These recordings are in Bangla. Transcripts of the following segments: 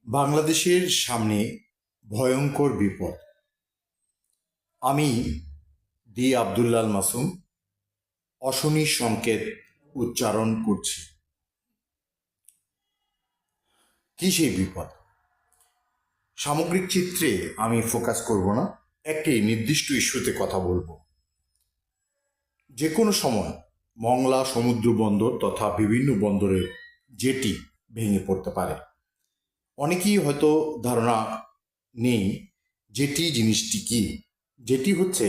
বাংলাদেশের সামনে ভয়ঙ্কর বিপদ। আমি ডি আব্দুল্লাহ আল মাসুম অশনি সংকেত উচ্চারণ করছি। কি সেই বিপদ? সামগ্রিক চিত্রে আমি ফোকাস করব না, একটি নির্দিষ্ট ইস্যুতে কথা বলবো। যে কোনো সময় মংলা সমুদ্র বন্দর তথা বিভিন্ন বন্দরের জেটি ভেঙে পড়তে পারে। অনেকেই হয়তো ধারণা নেই জেটি জিনিসটি কি। জেটি হচ্ছে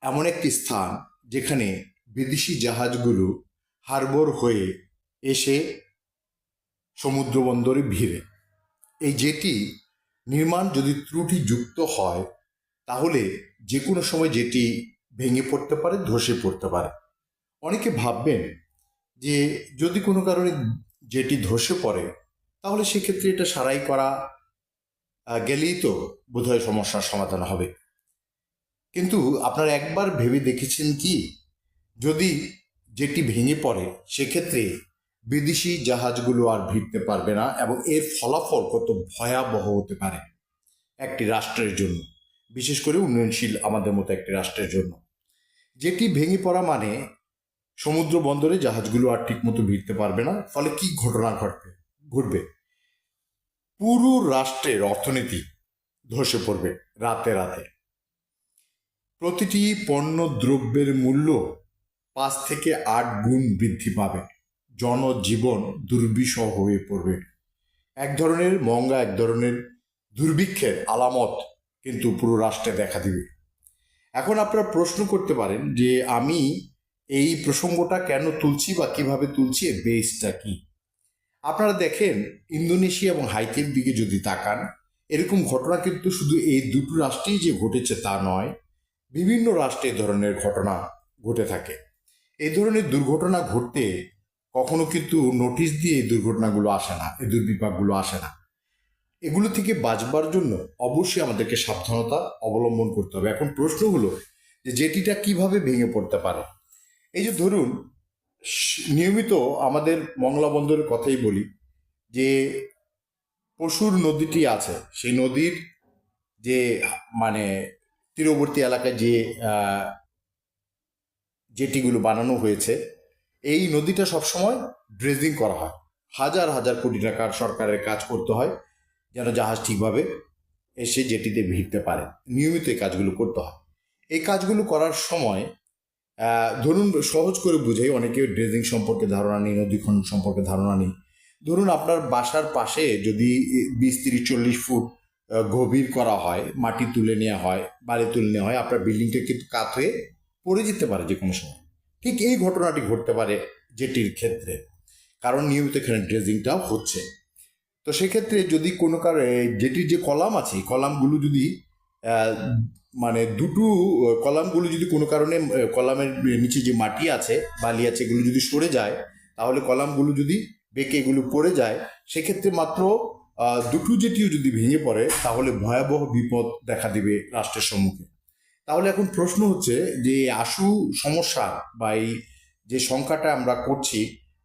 এমন একটি স্থান যেখানে বিদেশি জাহাজগুলো হারবর হয়ে এসে সমুদ্র বন্দরে ভিড়ে। এই জেটি নির্মাণ যদি ত্রুটিযুক্ত হয় তাহলে যে কোনো সময় জেটি ভেঙে পড়তে পারে, ধসে পড়তে পারে। অনেকে ভাববেন যে যদি কোনো কারণে জেটি ধসে পড়ে তাহলে সেক্ষেত্রে এটা সারাই করা গেলেই তো বোধহয় সমস্যার সমাধান হবে। কিন্তু আপনারা একবার ভেবে দেখেছেন কি, যদি যেটি ভেঙে পড়ে সেক্ষেত্রে বিদেশি জাহাজগুলো আর ভিড়তে পারবে না এবং এর ফলাফল কত ভয়াবহ হতে পারে একটি রাষ্ট্রের জন্য, বিশেষ করে উন্নয়নশীল আমাদের মতো একটি রাষ্ট্রের জন্য। যেটি ভেঙে পড়া মানে সমুদ্র বন্দরে জাহাজগুলো আর ঠিকমতো ভিড়তে পারবে না। ফলে কি ঘটনা ঘটবে? পুরো রাষ্ট্রের অর্থনীতি ধসে পড়বে রাতে রাতে। প্রতিটি পণ্য দ্রব্যের মূল্য 5 থেকে 8 গুণ বৃদ্ধি পাবে। জনজীবন দুর্বিষহ হয়ে পড়বে। এক ধরনের মঙ্গা, এক ধরনের দুর্ভিক্ষের আলামত কিন্তু পুরো রাষ্ট্রে দেখা দিবে। এখন আপনারা প্রশ্ন করতে পারেন যে আমি এই প্রসঙ্গটা কেন তুলছি বা কিভাবে তুলছি, এর বেসটা কি? আপনারা দেখেন ইন্দোনেশিয়া এবং হাইতির দিকে যদি তাকান, এরকম ঘটনা কিন্তু শুধু এই দুটো রাষ্ট্রেই যে ঘটেছে তা নয়, বিভিন্ন রাষ্ট্রে এই ধরনের ঘটনা ঘটে থাকে। এই ধরনের দুর্ঘটনা ঘটতে কখনো কিন্তু নোটিশ দিয়ে এই দুর্ঘটনাগুলো আসে না, এই দুর্বিপাকগুলো আসে না। এগুলো থেকে বাঁচবার জন্য অবশ্যই আমাদেরকে সাবধানতা অবলম্বন করতে হবে। এখন প্রশ্ন হলো যে জেটিটা কিভাবে ভেঙে পড়তে পারে। এই যে ধরুন, নিয়মিত আমাদের মংলা বন্দরের কথাই বলি, যে পশুর নদীটি আছে, সেই নদীর যে মানে তীরবর্তী এলাকায় যে জেটিগুলো বানানো হয়েছে, এই নদীটা সবসময় ড্রেজিং করা হয়। হাজার হাজার কোটি টাকার সরকারের কাজ করতে হয় যেন জাহাজ ঠিকভাবে এসে জেটিতে ভিড়তে পারে। নিয়মিত এই কাজগুলো করতে হয়। এই কাজগুলো করার সময় ধরুন, সহজ করে বুঝাই, অনেকে ড্রেজিং সম্পর্কে ধারণা নেই, নদী খনন সম্পর্কে ধারণা নেই। ধরুন আপনার বাসার পাশে যদি 20-30-40 ফুট গভীর করা হয়, মাটি তুলে নেওয়া হয়, বালি তুলে নেওয়া হয়, আপনার বিল্ডিংটা কিন্তু কাত হয়ে পড়ে যেতে পারে যে কোনো সময়। ঠিক এই ঘটনাটি ঘটতে পারে জেটির ক্ষেত্রে, কারণ নিয়মিত এখানে ড্রেজিংটাও হচ্ছে। তো সেক্ষেত্রে যদি কোনো জেটির যে কলাম আছে, কলামগুলো যদি মানে দুটো কলামগুলো যদি কোনো কারণে কলামের নিচে যে মাটি আছে, বালি আছে, এগুলো যদি সরে যায়, তাহলে কলামগুলো যদি বেঁকে এগুলো পড়ে যায়, সেক্ষেত্রে মাত্র দুটো জেটিও যদি ভেঙে পড়ে তাহলে ভয়াবহ বিপদ দেখা দিবে রাষ্ট্রের সম্মুখে। তাহলে এখন প্রশ্ন হচ্ছে যে আশু সমস্যা বা এই যে শঙ্কাটা আমরা করছি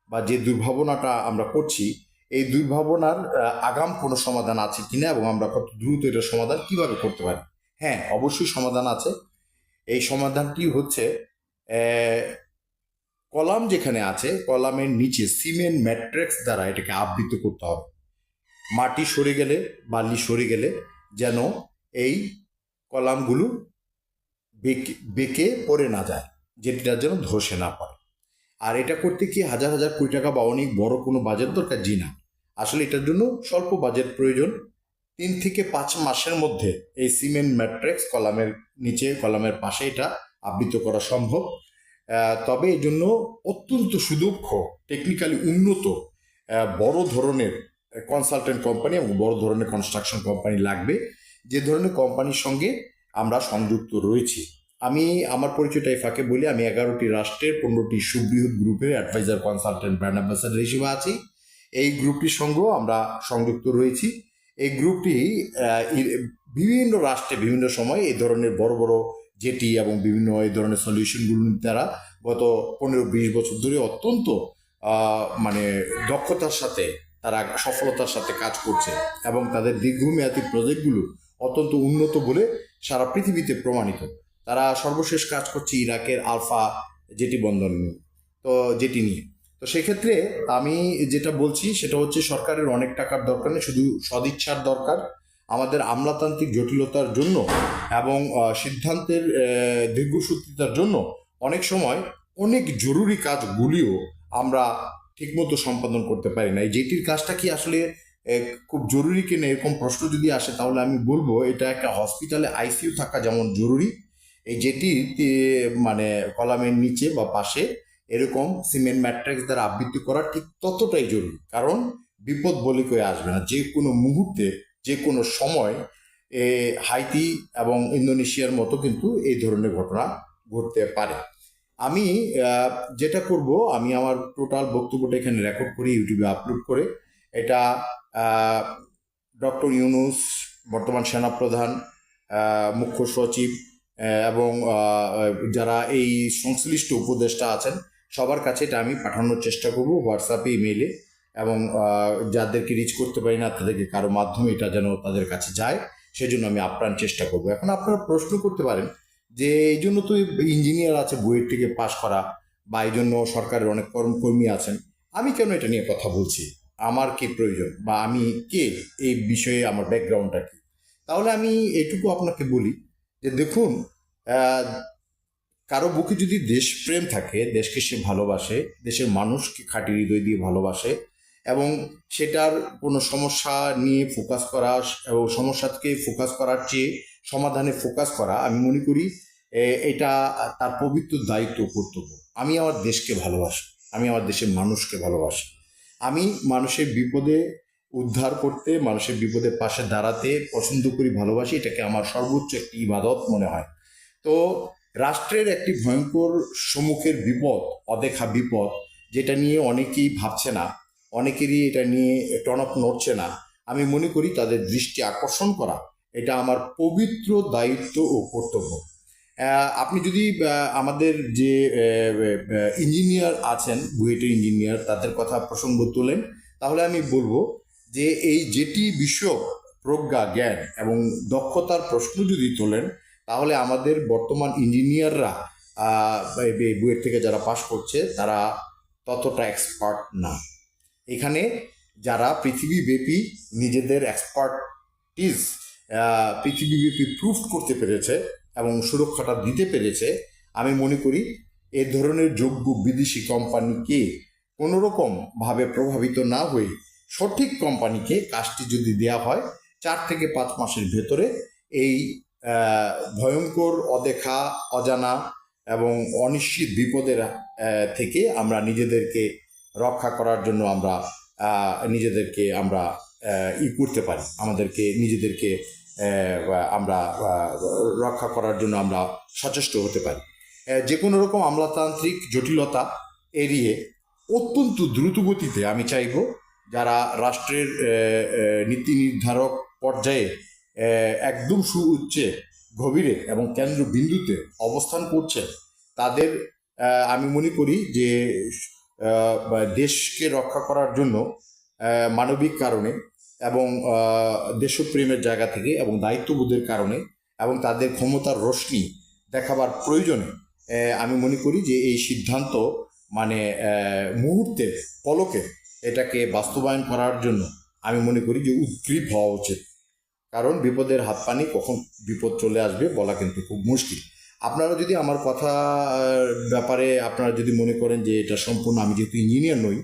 বা যে দুর্ভাবনাটা আমরা করছি, এই দুর্ভাবনার আগাম কোনো সমাধান আছে কিনা এবং আমরা কত দ্রুত এটার সমাধান কিভাবে করতে পারি? হ্যাঁ, অবশ্যই সমাধান আছে। এই সমাধানটি হচ্ছে কলাম যেখানে আছে, কলামের নিচে সিমেন্ট ম্যাট্রিক্স দ্বারা এটাকে আবৃত করতে হবে। মাটি সরে গেলে, বালি সরে গেলে যেন এই কলামগুলো বেঁকে পড়ে না যায়, যেটার যেন ধসে না পড়ে। আর এটা করতে কি হাজার হাজার কোটি টাকা বা অনেক বড় কোনো বাজেট দরকার? জি না, আসলে এটার জন্য স্বল্প বাজেট প্রয়োজন। 3 থেকে 5 মাসের মধ্যে এই সিমেন্ট ম্যাট্রিক্স কলামের নিচে, কলামের পাশে এটা আবৃত করা সম্ভব। তবে এর জন্য অত্যন্ত সুদক্ষ, টেকনিক্যালি উন্নত বড় ধরনের কনসালটেন্ট কোম্পানি এবং বড় ধরনের কনস্ট্রাকশন কোম্পানি লাগবে, যে ধরনের কোম্পানির সঙ্গে আমরা সংযুক্ত রয়েছি। আমি আমার পরিচয়টা এই ফাঁকে বলি, আমি 11টি রাষ্ট্রের 15টি সুবৃহৎ গ্রুপের অ্যাডভাইজার, কনসালটেন্ট, ব্র্যান্ড অ্যাম্বাসাডার হিসেবে আছি। এই গ্রুপটির সঙ্গেও আমরা সংযুক্ত রয়েছি। এই গ্রুপটি বিভিন্ন রাষ্ট্রে বিভিন্ন সময় এই ধরনের বড় বড় জেটি এবং বিভিন্ন এই ধরনের সলিউশনগুলো দ্বারা গত 15-20 বছর ধরে অত্যন্ত মানে দক্ষতার সাথে তারা সফলতার সাথে কাজ করছে এবং তাদের দীর্ঘমেয়াদী প্রজেক্টগুলো অত্যন্ত উন্নত বলে সারা পৃথিবীতে প্রমাণিত। তারা সর্বশেষ কাজ করছে ইরাকের আলফা জেটি বন্দর নিয়ে, জেটি নিয়ে। তো সেক্ষেত্রে আমি যেটা বলছি সেটা হচ্ছে সরকারের অনেক টাকার দরকার নেই, শুধু সদিচ্ছার দরকার। আমাদের আমলাতান্ত্রিক জটিলতার জন্য এবং সিদ্ধান্তের দীর্ঘসূত্রিতার জন্য অনেক সময় অনেক জরুরি কাজগুলিও আমরা ঠিকমতো সম্পাদন করতে পারি না। এই জেটির কাজটা কি আসলে খুব জরুরি কিনা এরকম প্রশ্ন যদি আসে, তাহলে আমি বলবো এটা একটা হসপিটালে আইসিইউ থাকা যেমন জরুরি, এই জেটি মানে কলামের নিচে বা পাশে এরকম সিমেন্ট ম্যাট্রিক্স দ্বারা আবৃত্তি করা ঠিক ততটাই জরুরি। কারণ বিপদ বলে কয়ে আসবে না, যে কোনো মুহূর্তে যে কোনো সময় হাইতি এবং ইন্দোনেশিয়ার মতো কিন্তু এই ধরনের ঘটনা ঘটতে পারে। আমি যেটা করব, আমি আমার টোটাল বক্তব্যটা এখানে রেকর্ড করে ইউটিউবে আপলোড করে এটা ডক্টর ইউনূস, বর্তমান সেনাপ্রধান, মুখ্য সচিব এবং যারা এই সংশ্লিষ্ট উপদেষ্টা আছেন সবার কাছে এটা আমি পাঠানোর চেষ্টা করব, হোয়াটসঅ্যাপে, ইমেইলে, এবং যাদেরকে রিচ করতে পারি না তাদেরকে কারো মাধ্যমে এটা যেন তাদের কাছে যায় সেজন্য আমি আপ্রাণ চেষ্টা করব। এখন আপনারা প্রশ্ন করতে পারেন যে এই জন্য তো ইঞ্জিনিয়ার আছে বুয়েট থেকে পাশ করা, বা এই জন্য সরকারের অনেক কর্মী আছেন, আমি কেন এটা নিয়ে কথা বলছি, আমার কি প্রয়োজন, বা আমি কে, এই বিষয়ে আমার ব্যাকগ্রাউন্ডটা কি? তাহলে আমি এটুকু আপনাকে বলি যে দেখুন, কারো বুকে যদি দেশপ্রেম থাকে, দেশকে সে ভালোবাসে, দেশের মানুষকে খাঁটি হৃদয় দিয়ে ভালোবাসে, এবং সেটার কোনো সমস্যা নিয়ে ফোকাস করা এবং সমস্যাকে ফোকাস করার চেয়ে সমাধানে ফোকাস করা, আমি মনে করি এটা তার পবিত্র দায়িত্ব, কর্তব্য। আমি আমার দেশকে ভালোবাসি, আমি আমার দেশের মানুষকে ভালোবাসি, আমি মানুষের বিপদে উদ্ধার করতে, মানুষের বিপদের পাশে দাঁড়াতে পছন্দ করি, ভালোবাসি। এটাকে আমার সর্বোচ্চ একটি ইবাদত মনে হয়। তো রাষ্ট্রের একটি ভয়ঙ্কর সম্মুখের বিপদ, অদেখা বিপদ, যেটা নিয়ে অনেকেই ভাবছে না, অনেকেরই এটা নিয়ে টনক নড়ছে না, আমি মনে করি তাদের দৃষ্টি আকর্ষণ করা এটা আমার পবিত্র দায়িত্ব ও কর্তব্য। আপনি যদি আমাদের যে ইঞ্জিনিয়ার আছেন, বুয়েটের ইঞ্জিনিয়ার, তাদের কথা প্রসঙ্গ তোলেন, তাহলে আমি বলবো যে এই যেটি বিষয় প্রজ্ঞা, জ্ঞান এবং দক্ষতার প্রশ্ন যদি তোলেন, তাহলে আমাদের বর্তমান ইঞ্জিনিয়াররা বুয়েট থেকে যারা পাশ করছে তারা ততটা এক্সপার্ট না। এখানে যারা পৃথিবীব্যাপী নিজেদের এক্সপার্টিজ পৃথিবীব্যাপী প্রুফ করতে পেরেছে এবং সুরক্ষাটা দিতে পেরেছে, আমি মনে করি এ ধরনের যোগ্য বিদেশি কোম্পানিকে কোনোরকমভাবে প্রভাবিত না হয়ে সঠিক কোম্পানিকে কাজটি যদি দেওয়া হয়, 4 থেকে 5 মাসের ভেতরে এই ভয়ঙ্কর, অদেখা, অজানা এবং অনিশ্চিত বিপদের থেকে আমরা নিজেদেরকে রক্ষা করার জন্য আমরা নিজেদেরকে আমরা করতে পারি, আমাদেরকে নিজেদেরকে আমরা রক্ষা করার জন্য আমরা সচেষ্ট হতে পারি। যে কোনো রকম আমলাতান্ত্রিক জটিলতা এড়িয়ে অত্যন্ত দ্রুতগতিতে আমি চাইব যারা রাষ্ট্রের নীতি নির্ধারক পর্যায়ে একদম সুউচ্চে, গভীরে এবং কেন্দ্রবিন্দুতে অবস্থান করছে, তাদের আমি মনে করি যে দেশকে রক্ষা করার জন্য মানবিক কারণে এবং দেশপ্রেমের জায়গা থেকে এবং দায়িত্ববোধের কারণে এবং তাদের ক্ষমতার রশ্মি দেখাবার প্রয়োজনে আমি মনে করি যে এই সিদ্ধান্ত মানে মুহূর্তে, পলকে এটাকে বাস্তবায়ন করার জন্য আমি মনে করি যে উদ্গ্রীব হওয়া উচিত। কারণ বিপদের হাত পানি কখন বিপদ চলে আসবে বলা কিন্তু খুব মুশকিল। আপনারা যদি আমার কথা ব্যাপারে আপনারা যদি মনে করেন যে এটা সম্পূর্ণ, আমি যেহেতু ইঞ্জিনিয়ার নই,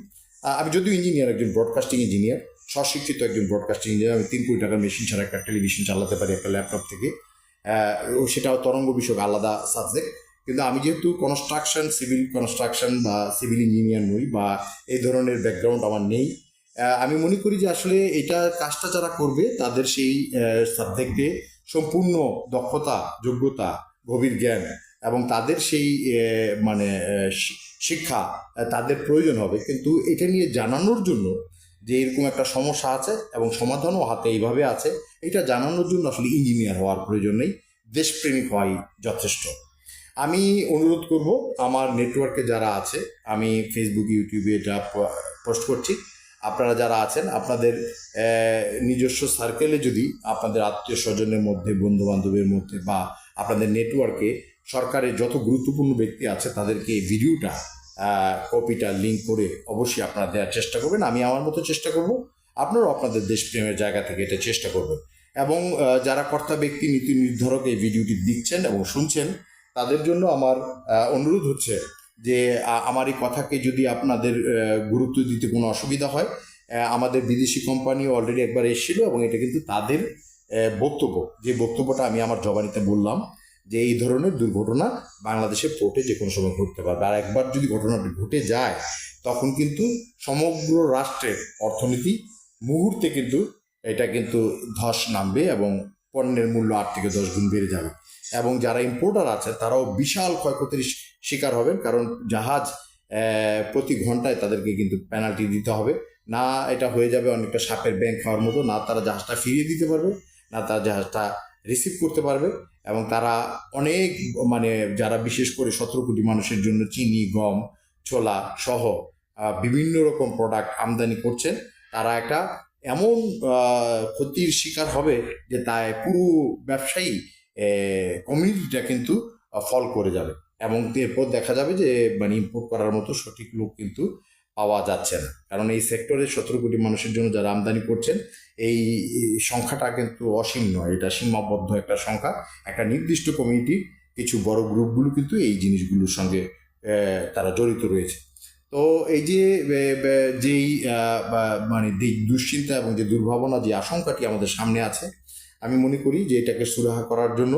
আমি যদিও ইঞ্জিনিয়ার, একজন ব্রডকাস্টিং ইঞ্জিনিয়ার, স্বশিক্ষিত একজন ব্রডকাস্টিং ইঞ্জিনিয়ার, আমি 3 কোটি টাকার মেশিন ছাড়া একটা টেলিভিশন চালাতে পারি একটা ল্যাপটপ থেকে, সেটাও তরঙ্গ বিষয়ক আলাদা সাবজেক্ট। কিন্তু আমি যেহেতু কনস্ট্রাকশন, সিভিল কনস্ট্রাকশন বা সিভিল ইঞ্জিনিয়ার নই, বা এই ধরনের ব্যাকগ্রাউন্ড আমার নেই, আমি মনে করি যে আসলে এটা কাজটা যারা করবে তাদের সেই সাবজেক্টে সম্পূর্ণ দক্ষতা, যোগ্যতা, গভীর জ্ঞান এবং তাদের সেই মানে শিক্ষা তাদের প্রয়োজন হবে। কিন্তু এটা নিয়ে জানানোর জন্য যে এরকম একটা সমস্যা আছে এবং সমাধানও হাতে এইভাবে আছে, এটা জানানোর জন্য আসলে ইঞ্জিনিয়ার হওয়ার প্রয়োজন নেই, দেশপ্রেমিক হওয়াই যথেষ্ট। আমি অনুরোধ করব আমার নেটওয়ার্কে যারা আছে, আমি ফেসবুক, ইউটিউবে এটা পোস্ট করছি, আপনারা যারা আছেন আপনাদের নিজস্ব সার্কেলে যদি আপনাদের আত্মীয় স্বজনের মধ্যে, বন্ধু বান্ধবের মধ্যে বা আপনাদের নেটওয়ার্কে সরকারের যত গুরুত্বপূর্ণ ব্যক্তি আছে তাদেরকে এই ভিডিওটা কপিটা লিঙ্ক করে অবশ্যই আপনারা দেওয়ার চেষ্টা করবেন। আমি আমার মতো চেষ্টা করব, আপনারাও আপনাদের দেশপ্রেমের জায়গা থেকে এটা চেষ্টা করবেন। এবং যারা কর্তা ব্যক্তি, নীতি নির্ধারক এই ভিডিওটি দেখছেন এবং শুনছেন, তাদের জন্য আমার অনুরোধ হচ্ছে যে আমার এই কথাকে যদি আপনাদের গুরুত্ব দিতে কোনো অসুবিধা হয়, আমাদের বিদেশি কোম্পানি অলরেডি একবার এসেছিল এবং এটা কিন্তু তাদের বক্তব্য, যে বক্তব্যটা আমি আমার জবানিতে বললাম যে এই ধরনের দুর্ঘটনা বাংলাদেশের পোর্টে যে কোনো সময় ঘটতে পারবে, আর একবার যদি ঘটনাটি ঘটে যায় তখন কিন্তু সমগ্র রাষ্ট্রের অর্থনীতি মুহূর্তে কিন্তু এটা কিন্তু ধস নামবে এবং পণ্যের মূল্য 8 থেকে 10 গুণ বেড়ে যাবে। এবং যারা ইম্পোর্টার আছে তারাও বিশাল ক্ষয়ক্ষতির শিকার হবেন, কারণ জাহাজ প্রতি ঘন্টায় তাদেরকে কিন্তু পেনাল্টি দিতে হবে। না এটা হয়ে যাবে অনেকটা সাপের ব্যাং খাওয়ার মতো, না তারা জাহাজটা ফিরিয়ে দিতে পারবে, না তারা জাহাজটা রিসিভ করতে পারবে। এবং তারা অনেক মানে যারা বিশেষ করে 17 কোটি মানুষের জন্য চিনি, গম, ছোলা সহ বিভিন্ন রকম প্রোডাক্ট আমদানি করছেন, তারা একটা এমন ক্ষতির শিকার হবে যে তাই পুরো ব্যবসায়ী কমিউনিটিটা কিন্তু ফল করে যাবে। এবং এরপর দেখা যাবে যে মানে ইম্পোর্ট করার মতো সঠিক লোক কিন্তু পাওয়া যাচ্ছে না, কারণ এই সেক্টরে 17 কোটি মানুষের জন্য যারা আমদানি করছেন এই সংখ্যাটা কিন্তু অসীম নয়, এটা সীমাবদ্ধ একটা সংখ্যা। একটা নির্দিষ্ট কমিউনিটি, কিছু বড় গ্রুপগুলো কিন্তু এই জিনিসগুলোর সঙ্গে তারা জড়িত রয়েছে। তো এই যে যেই মানে দুশ্চিন্তা এবং যে দুর্ভাবনা, যে আশঙ্কাটি আমাদের সামনে আছে, আমি মনে করি যে এটাকে সুরাহা করার জন্য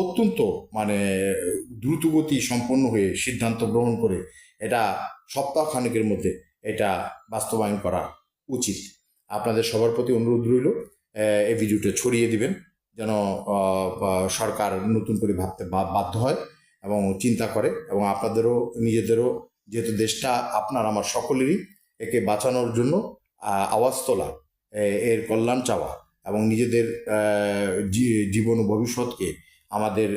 অত্যন্ত মানে দ্রুতগতি সম্পন্ন হয়ে সিদ্ধান্ত গ্রহণ করে এটা সপ্তাহখানেকের মধ্যে এটা বাস্তবায়ন করা উচিত। আপনাদের সবার প্রতি অনুরোধ রইল এই ভিডিওটা ছড়িয়ে দিবেন, যেন সরকার নতুন করে ভাবতে বাধ্য হয় এবং চিন্তা করে, এবং আপনাদেরও নিজেদেরও, যেহেতু দেশটা আপনার আমার সকলেরই, একে বাঁচানোর জন্য আওয়াজ তোলা, এর কল্যাণ চাওয়া এবং নিজেদের জীবন ও ভবিষ্যৎকে আমাদের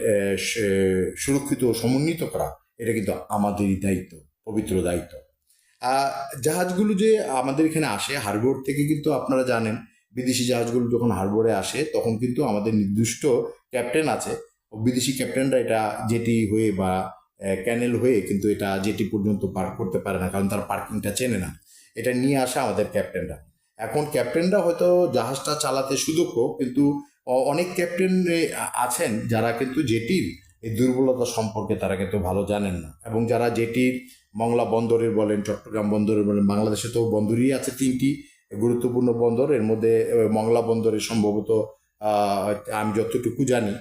সুরক্ষিত ও সমন্বিত করা, এটা কিন্তু আমাদেরই দায়িত্ব, পবিত্র দায়িত্ব। জাহাজগুলো যে আমাদের এখানে আসে হারবোর থেকে, কিন্তু আপনারা জানেন বিদেশি জাহাজগুলো যখন হারবোরে আসে তখন কিন্তু আমাদের নির্দিষ্ট ক্যাপ্টেন আছে, বিদেশি ক্যাপ্টেনরা এটা জেটি হয়ে বা ক্যানেল হয়ে কিন্তু এটা জেটি পর্যন্ত পার্ক করতে পারে না, কারণ তার পার্কিংটা চেনে না। এটা নিয়ে আসে আমাদের ক্যাপ্টেনরা। এখন ক্যাপ্টেনরা হয়তো জাহাজটা চালাতে সুদক্ষ, কিন্তু অনেক ক্যাপ্টেন আছেন যারা কিন্তু জেটির এই দুর্বলতা সম্পর্কে তারা কিন্তু ভালো জানেন না। এবং যারা জেটির মংলা বন্দরের বলেন, চট্টগ্রাম বন্দরের বলেন, বাংলাদেশে তো বন্দরই আছে 3টি গুরুত্বপূর্ণ বন্দর, এর মধ্যে মংলা বন্দরে সম্ভবত আমি যতটুকু জানি,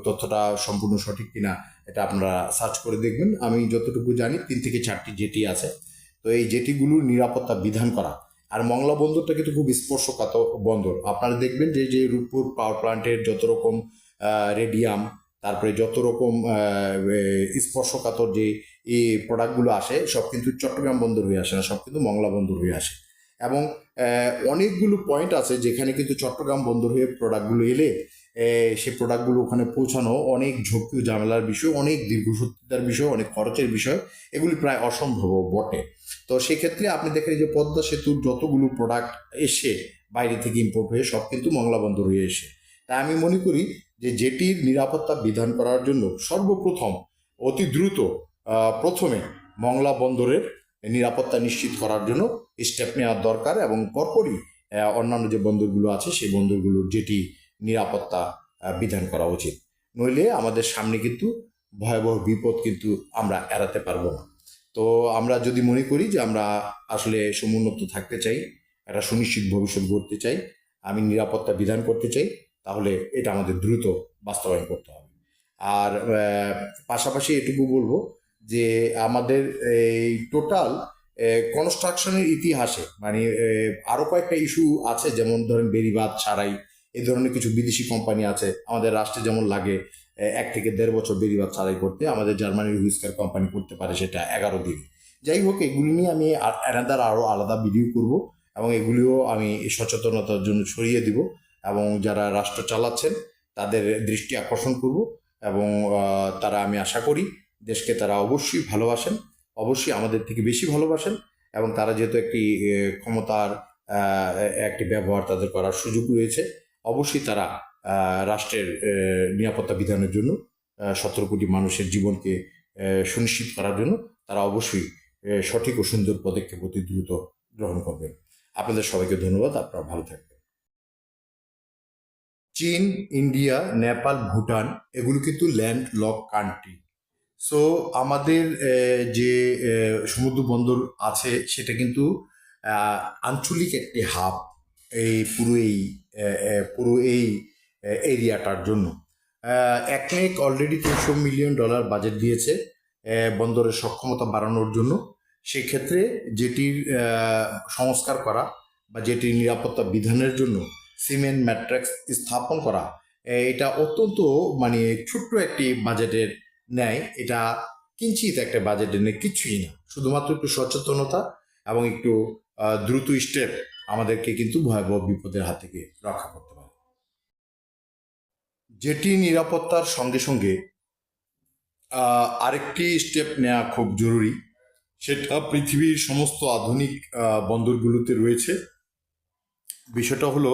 তথ্যটা সম্পূর্ণ সঠিক কিনা এটা আপনারা সার্চ করে দেখবেন, আমি যতটুকু জানি 3 থেকে 4টি জেটি আছে। তো এই জেটিগুলোর নিরাপত্তা বিধান করা, আর মংলা বন্দরটা কিন্তু খুব স্পর্শকাতর বন্দর। আপনারা দেখবেন যে যে রূপপুর পাওয়ার প্ল্যান্টের যত রকম রেডিয়াম, তারপরে যত রকম স্পর্শকাতর যে এই প্রোডাক্টগুলো আসে সব কিন্তু চট্টগ্রাম বন্দর হয়ে আসে না, সব কিন্তু মংলা বন্দর হয়ে আসে। এবং অনেকগুলো পয়েন্ট আছে যেখানে কিন্তু চট্টগ্রাম বন্দর হয়ে প্রোডাক্টগুলো এলে সে প্রোডাক্টগুলো ওখানে পৌঁছানো অনেক ঝক্কি ও ঝামেলার বিষয়, অনেক দীর্ঘসূত্রিতার বিষয়, অনেক খরচের বিষয়, এগুলি প্রায় অসম্ভব বটে। তো সেক্ষেত্রে আপনি দেখেন যে পদ্মা সেতুর যতগুলো প্রোডাক্ট এসে বাইরে থেকে ইম্পোর্ট হয়ে সব কিন্তু মংলা বন্দর হয়ে এসে। তাই আমি মনে করি যে জেটির নিরাপত্তা বিধান করার জন্য সর্বপ্রথম অতি দ্রুত প্রথমে মংলা বন্দরের নিরাপত্তা নিশ্চিত করার জন্য স্টেপ নেওয়ার দরকার, এবং পরপরই অন্যান্য যে বন্দরগুলো আছে সেই বন্দরগুলোর যেটি নিরাপত্তা বিধান করা উচিত। নইলে আমাদের সামনে কিন্তু ভয়াবহ বিপদ কিন্তু আমরা এড়াতে পারবো না। তো আমরা যদি মনে করি যে আমরা আসলে সমুন্নত থাকতে চাই, একটা সুনিশ্চিত ভবিষ্যৎ গড়তে চাই, আমি নিরাপত্তা বিধান করতে চাই, তাহলে এটা আমাদের দ্রুত বাস্তবায়ন করতে হবে। আর পাশাপাশি এটুকু বলবো যে আমাদের এই টোটাল কনস্ট্রাকশনের ইতিহাসে মানে আরও কয়েকটা ইস্যু আছে, যেমন ধরেন বেড়িবাঁধ, সারাই, এই ধরনের কিছু বিদেশি কোম্পানি আছে। আমাদের রাষ্ট্রে যেমন লাগে 1 থেকে 1.5 বছর বেড়িবাঁধ ছাড়াই করতে, আমাদের জার্মানির হুইস্কার কোম্পানি করতে পারে সেটা 11 দিনে। যাই হোক, এগুলি নিয়ে আমি আরও আলাদা ভিডিও করব এবং এগুলিও আমি সচেতনতার জন্য ছড়িয়ে দিব, এবং যারা রাষ্ট্র চালাচ্ছেন তাদের দৃষ্টি আকর্ষণ করব, এবং তারা, আমি আশা করি দেশকে তারা অবশ্যই ভালোবাসেন, অবশ্যই আমাদের থেকে বেশি ভালোবাসেন, এবং তারা যেহেতু একটি ক্ষমতার একটি ব্যবহার তাদের করার সুযোগ রয়েছে, অবশ্যই তারা রাষ্ট্রের নিরাপত্তা বিধানের জন্য 17 কোটি মানুষের জীবনকে সুনিশ্চিত করার জন্য তারা অবশ্যই সঠিক ও সুন্দর পদক্ষেপ অতি দ্রুত গ্রহণ করবেন। আপনাদের সবাইকে ধন্যবাদ। আপনারা ভালো থাকবেন। চীন, ইন্ডিয়া, নেপাল, ভুটান এগুলো কিন্তু ল্যান্ড লক কান্ট্রি। সো আমাদের যে সমুদ্র বন্দর আছে সেটা কিন্তু আঞ্চলিক একটি হাব এই পুরো এই এরিয়াটার জন্য। একনেক অলরেডি $300 মিলিয়ন বাজেট দিয়েছে বন্দরের সক্ষমতা বাড়ানোর জন্য। সেক্ষেত্রে যেটির সংস্কার করা বা যেটির নিরাপত্তা বিধানের জন্য সিমেন্ট ম্যাট্রিক্স স্থাপন করা, এটা অত্যন্ত মানে ছোট্ট একটি বাজেটের ন্যায়। এটা কিঞ্চিত একটা বাজেটের নেই, কিচ্ছুই না, শুধুমাত্র একটু সচেতনতা এবং একটু দ্রুত স্টেপ আমাদেরকে কিন্তু ভয়াবহ বিপদের হাত থেকে রক্ষা করতে পারে। যেটি নিরাপত্তার সঙ্গে সঙ্গে আরেকটি স্টেপ নেওয়া খুব জরুরি, সেটা পৃথিবীর সমস্ত আধুনিক বন্দরগুলোতে রয়েছে। বিষয়টা হলো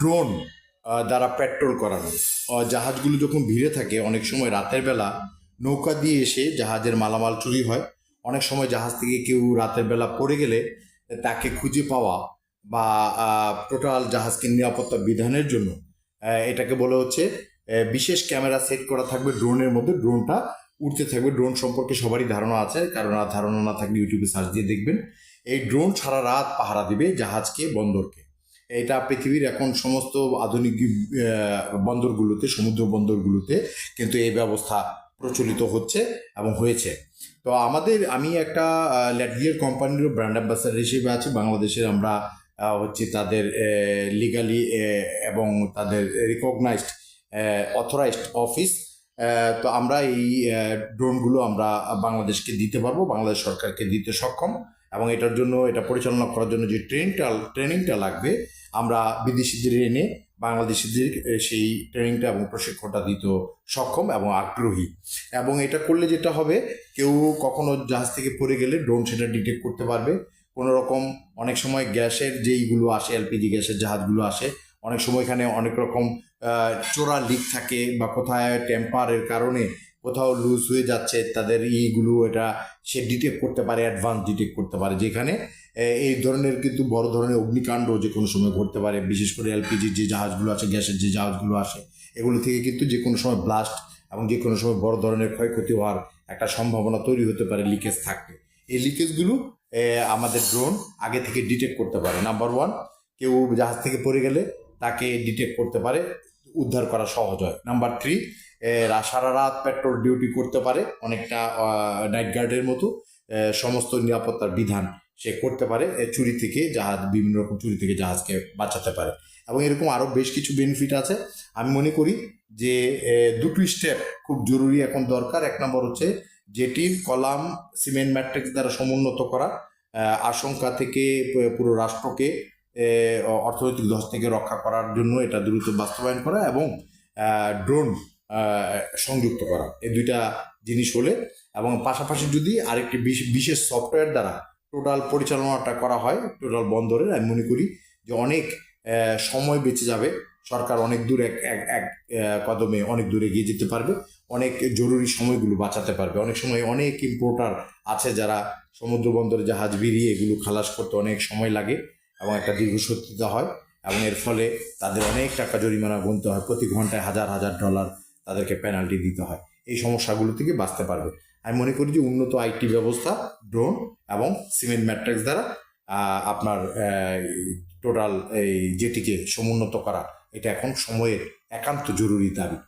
ড্রোন দ্বারা পেট্রোল করানো। জাহাজগুলো যখন ভিড়ে থাকে, অনেক সময় রাতের বেলা নৌকা দিয়ে এসে জাহাজের মালামাল চুরি হয়। অনেক সময় জাহাজ থেকে কেউ রাতের বেলা পড়ে গেলে তাকে খুঁজে পাওয়া বা টোটাল জাহাজকে নিরাপত্তা বিধানের জন্য এটাকে বলা হচ্ছে বিশেষ ক্যামেরা সেট করা থাকবে ড্রোনের মধ্যে। ড্রোনটা উড়তে থাকবে। ড্রোন সম্পর্কে সবারই ধারণা আছে, কারণ ধারণা না থাকলে ইউটিউবে সার্চ দিয়ে দেখবেন। এই ড্রোন সারা রাত পাহারা দিবে জাহাজকে, বন্দরকে। এটা পৃথিবীর এখন সমস্ত আধুনিক বন্দরগুলোতে, সমুদ্র বন্দরগুলোতে কিন্তু এই ব্যবস্থা প্রচলিত হচ্ছে এবং হয়েছে। তো আমি একটা ল্যাটভিয়ার কোম্পানিরও ব্র্যান্ড অ্যাম্বাসাডার হিসেবে আছি বাংলাদেশের। আমরা হচ্ছে তাদের লিগালি এবং তাদের রিকগনাইজড অথরাইজড অফিস। তো আমরা এই ড্রোনগুলো আমরা বাংলাদেশকে দিতে পারবো, বাংলাদেশ সরকারকে দিতে সক্ষম। এবং এটার জন্য, এটা পরিচালনা করার জন্য যে ট্রেনিংটা লাগবে, আমরা বিদেশিদের এনে বাংলাদেশিদের সেই ট্রেনিংটা এবং প্রশিক্ষণটা দিতে সক্ষম এবং আগ্রহী। এবং এটা করলে যেটা হবে, কেউ কখনো জাহাজ থেকে পড়ে গেলে ড্রোন সেটা ডিটেক্ট করতে পারবে। কোনো রকম অনেক সময় গ্যাসের যেইগুলো আসে, এলপিজি গ্যাসের জাহাজগুলো আসে, অনেক সময় এখানে অনেক রকম চোরা লিক থাকে বা কোথায় টেম্পারের কারণে কোথাও লুজ হয়ে যাচ্ছে, তাদের ইগুলো এটা সে ডিটেক্ট করতে পারে, অ্যাডভান্স ডিটেক্ট করতে পারে। যেখানে এই ধরনের কিন্তু বড় ধরনের অগ্নিকাণ্ড যে কোনো সময় ঘটতে পারে। বিশেষ করে এলপিজির যে জাহাজগুলো আছে, গ্যাসের যে জাহাজগুলো আসে, এগুলো থেকে কিন্তু যে কোনো সময় ব্লাস্ট এবং যে কোনো সময় বড় ধরনের ক্ষয়ক্ষতি হওয়ার একটা সম্ভাবনা তৈরি হতে পারে লিকেজ থাকলে। এই লিকেজগুলো আমাদের ড্রোন আগে থেকে ডিটেক্ট করতে পারে। নাম্বার 1, কেউ জাহাজ থেকে পড়ে গেলে তাকে ডিটেক্ট করতে পারে, উদ্ধার করা সহজ হয়। নাম্বার 3, সারা রাত পেট্রোল ডিউটি করতে পারে, অনেকটা নাইট গার্ডের মতো। সমস্ত নিরাপত্তার বিধান সে করতে পারে, চুরি থেকে জাহাজ, বিভিন্ন রকম চুরি থেকে জাহাজকে বাঁচাতে পারে। এবং এরকম আরও বেশ কিছু বেনিফিট আছে। আমি মনে করি যে দুটো স্টেপ খুব জরুরি এখন দরকার। 1 নম্বর হচ্ছে যেটির কলাম সিমেন্ট ম্যাট্রিক্স দ্বারা সমুন্নত করা, আশঙ্কা থেকে পুরো রাষ্ট্রকে অর্থনৈতিক ধস থেকে রক্ষা করার জন্য এটা দ্রুত বাস্তবায়ন করা, এবং ড্রোন সংযুক্ত করা। এই দুইটা জিনিস হলে, এবং পাশাপাশি যদি আরেকটি বিশেষ সফটওয়্যার দ্বারা টোটাল পরিচালনাটা করা হয় টোটাল বন্দরের, আমি মনে করি যে অনেক সময় বেঁচে যাবে। সরকার অনেক দূর এক কদমে অনেক দূরে এগিয়ে যেতে পারবে, অনেক জরুরি সময়গুলো বাঁচাতে পারবে। অনেক সময় অনেক ইম্পোর্টার আছে যারা সমুদ্র বন্দরে জাহাজ ভিড়িয়ে এগুলো খালাস করতে অনেক সময় লাগে এবং একটা দীর্ঘসূত্রিতা হয়, এবং এর ফলে তাদের অনেক টাকা জরিমানা গুনতে হয়। প্রতি ঘন্টায় $1000 তাদেরকে পেনাল্টি দিতে হয়। এই সমস্যাগুলো থেকে বাঁচতে পারবে। আমি মনে করি যে উন্নত আইটি ব্যবস্থা, ড্রোন এবং সিমেন্ট ম্যাট্রিক্স দ্বারা আপনার টোটাল এই যেটিকে সমুন্নত করা, এটা এখন সময়ের একান্ত জরুরি দাবি।